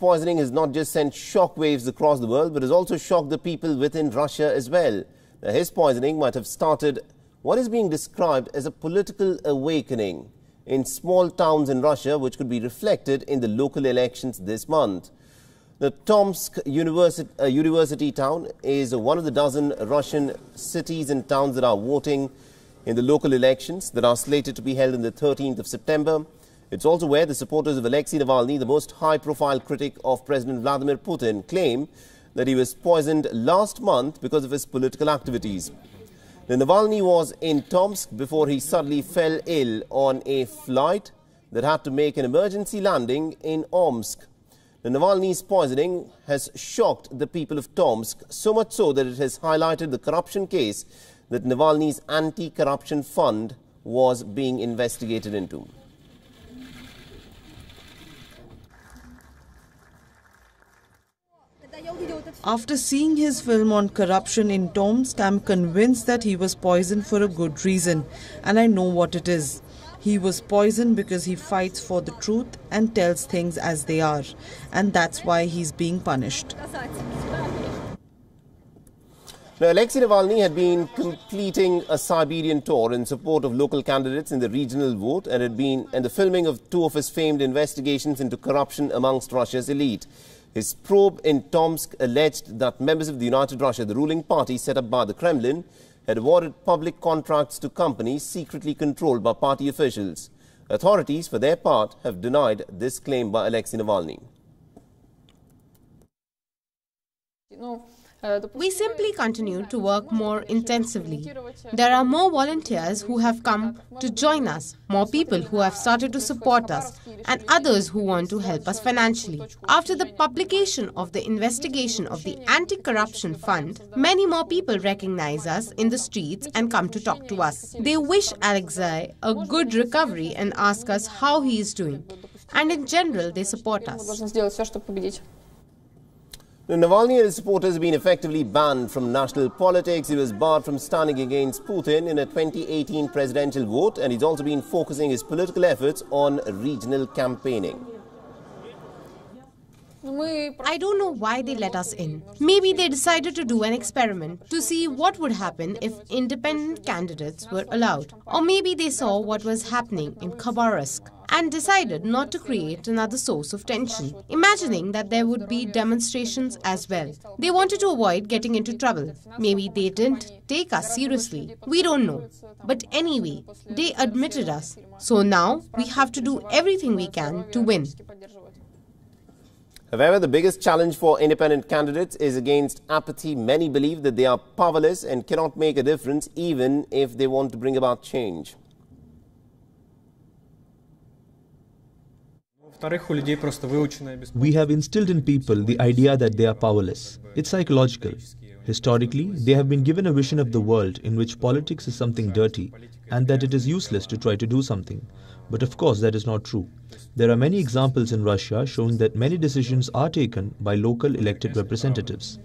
poisoning has not just sent shockwaves across the world, but has also shocked the people within Russia as well. Now, his poisoning might have started what is being described as a political awakening in small towns in Russia, which could be reflected in the local elections this month. The Tomsk university town is one of the dozen Russian cities and towns that are voting in the local elections that are slated to be held on the 13th of September. It's also where the supporters of Alexei Navalny, the most high-profile critic of President Vladimir Putin, claim that he was poisoned last month because of his political activities. The Navalny was in Tomsk before he suddenly fell ill on a flight that had to make an emergency landing in Omsk. The Navalny's poisoning has shocked the people of Tomsk, so much so that it has highlighted the corruption case that Navalny's anti-corruption fund was being investigated into. After seeing his film on corruption in Tomsk, I'm convinced that he was poisoned for a good reason, and I know what it is. He was poisoned because he fights for the truth and tells things as they are, and that's why he's being punished. Now, Alexei Navalny had been completing a Siberian tour in support of local candidates in the regional vote, and the filming of two of his famed investigations into corruption amongst Russia's elite. His probe in Tomsk alleged that members of the United Russia, the ruling party set up by the Kremlin, had awarded public contracts to companies secretly controlled by party officials. Authorities, for their part, have denied this claim by Alexei Navalny. We simply continue to work more intensively. There are more volunteers who have come to join us, more people who have started to support us, and others who want to help us financially. After the publication of the investigation of the Anti-Corruption Fund, many more people recognize us in the streets and come to talk to us. They wish Alexei a good recovery and ask us how he is doing. And in general, they support us. Navalny and his supporters have been effectively banned from national politics. He was barred from standing against Putin in a 2018 presidential vote, and he's also been focusing his political efforts on regional campaigning. I don't know why they let us in. Maybe they decided to do an experiment to see what would happen if independent candidates were allowed. Or maybe they saw what was happening in Khabarovsk and decided not to create another source of tension, imagining that there would be demonstrations as well. They wanted to avoid getting into trouble. Maybe they didn't take us seriously. We don't know. But anyway, they admitted us. So now we have to do everything we can to win. However, the biggest challenge for independent candidates is against apathy. Many believe that they are powerless and cannot make a difference even if they want to bring about change. We have instilled in people the idea that they are powerless. It's psychological. Historically, they have been given a vision of the world in which politics is something dirty and that it is useless to try to do something. But of course, that is not true. There are many examples in Russia showing that many decisions are taken by local elected representatives.